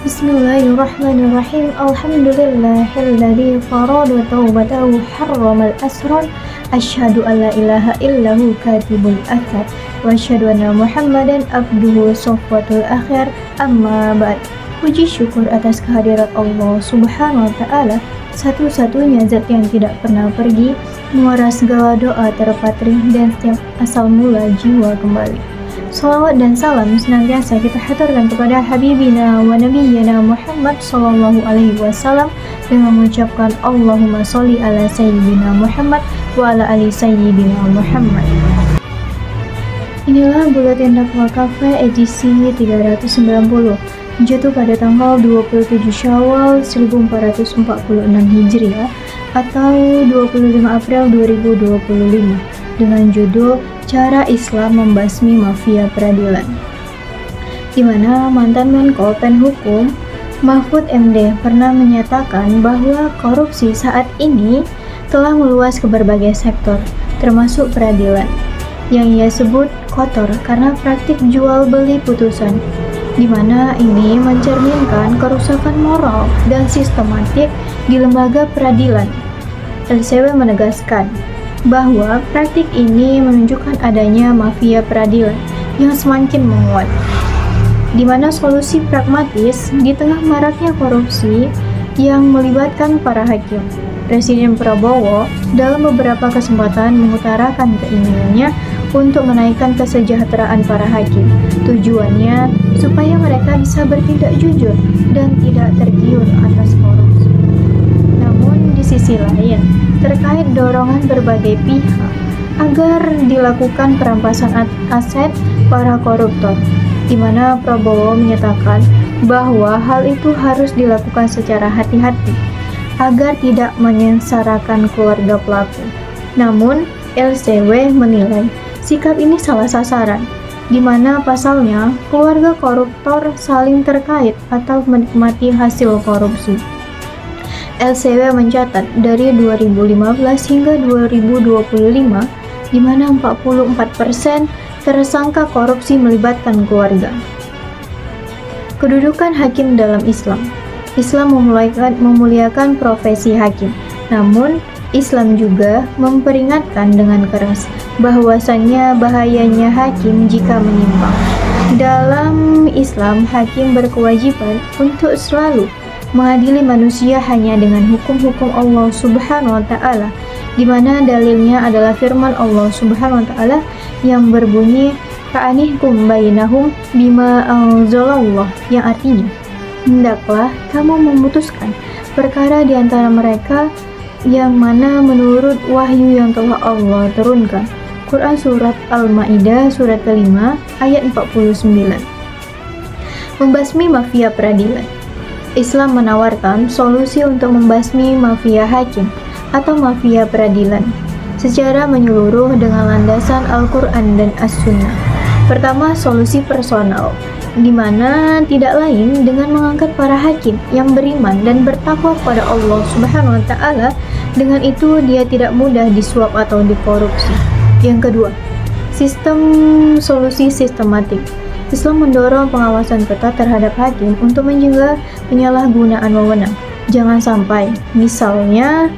Bismillahirrahmanirrahim. Alhamdulillahilladzi farada taubatahu harramal asrar. Asyhadu an la ilaha illahu katibul athar. Wa asyhadu anna Muhammadan abduhu safwatul akhir. Amma ba'd. Puji syukur atas kehadirat Allah Subhanahu wa taala, satu-satunya zat yang tidak pernah pergi, muara segala doa terpatri dan setiap asal mula jiwa kembali. Salawat dan salam senantiasa kita haturkan kepada Habibina wa Nabiyyina Muhammad sallallahu alaihi wasallam dengan mengucapkan Allahumma sholli ala Sayyidina Muhammad wa ala ali Sayyidina Muhammad. Inilah Buletin Dakwah Cafe edisi 390, jatuh pada tanggal 27 Syawal 1446 Hijriah atau 25 April 2025 dengan judul Cara Islam Membasmi Mafia Peradilan, di mana mantan Menko Penhukum Mahfud MD pernah menyatakan bahwa korupsi saat ini telah meluas ke berbagai sektor, termasuk peradilan, yang ia sebut kotor karena praktik jual beli putusan, di mana ini mencerminkan kerusakan moral dan sistematik di lembaga peradilan. LCW menegaskan bahwa praktik ini menunjukkan adanya mafia peradilan yang semakin menguat, di mana solusi pragmatis di tengah maraknya korupsi yang melibatkan para hakim. Presiden Prabowo dalam beberapa kesempatan mengutarakan keinginannya untuk menaikkan kesejahteraan para hakim. Tujuannya supaya mereka bisa bertindak jujur dan tidak tergiur atas korupsi. Namun di sisi lain, terkait dorongan berbagai pihak agar dilakukan perampasan aset para koruptor, di mana Prabowo menyatakan bahwa hal itu harus dilakukan secara hati-hati agar tidak menyengsarakan keluarga pelaku. Namun, LCW menilai sikap ini salah sasaran, di mana pasalnya keluarga koruptor saling terkait atau menikmati hasil korupsi. LCW mencatat dari 2015 hingga 2025, di mana 44% tersangka korupsi melibatkan keluarga. Kedudukan hakim dalam Islam. Islam memuliakan profesi hakim, namun Islam juga memperingatkan dengan keras bahwasannya bahayanya hakim jika menyimpang. Dalam Islam, hakim berkewajiban untuk selalu mengadili manusia hanya dengan hukum-hukum Allah Subhanahu wa taala, di mana dalilnya adalah firman Allah Subhanahu wa taala yang berbunyi fa'anihkum bainahum bima anzalallah, yang artinya hendaklah kamu memutuskan perkara di antara mereka yang mana menurut wahyu yang telah Allah turunkan. Quran Surat Al-Ma'idah Surat ke-5 ayat 49. Membasmi mafia peradilan. Islam menawarkan solusi untuk membasmi mafia hakim atau mafia peradilan secara menyeluruh dengan landasan Al-Quran dan As-Sunnah. Pertama, solusi personal, di mana tidak lain dengan mengangkat para hakim yang beriman dan bertakwa kepada Allah Subhanahu wa taala. Dengan itu dia tidak mudah disuap atau dikorupsi. Yang kedua, solusi sistematik. Islam mendorong pengawasan ketat terhadap hakim untuk mencegah penyalahgunaan wewenang. Jangan sampai, misalnya,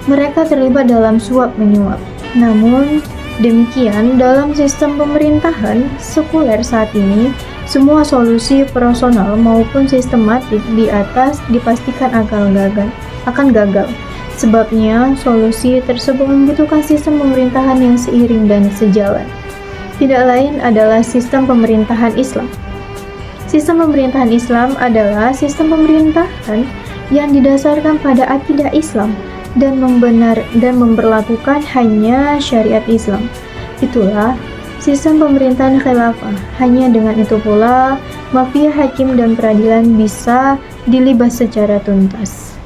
mereka terlibat dalam suap menyuap. Namun demikian, dalam sistem pemerintahan sekuler saat ini, semua solusi personal maupun sistematik di atas dipastikan akan gagal. Sebabnya, solusi tersebut membutuhkan sistem pemerintahan yang seiring dan sejalan. Tidak lain adalah sistem pemerintahan Islam. Sistem pemerintahan Islam adalah sistem pemerintahan yang didasarkan pada akidah Islam dan memberlakukan hanya syariat Islam. Itulah sistem pemerintahan khilafah. Hanya dengan itu pula mafia hakim dan peradilan bisa dilibas secara tuntas.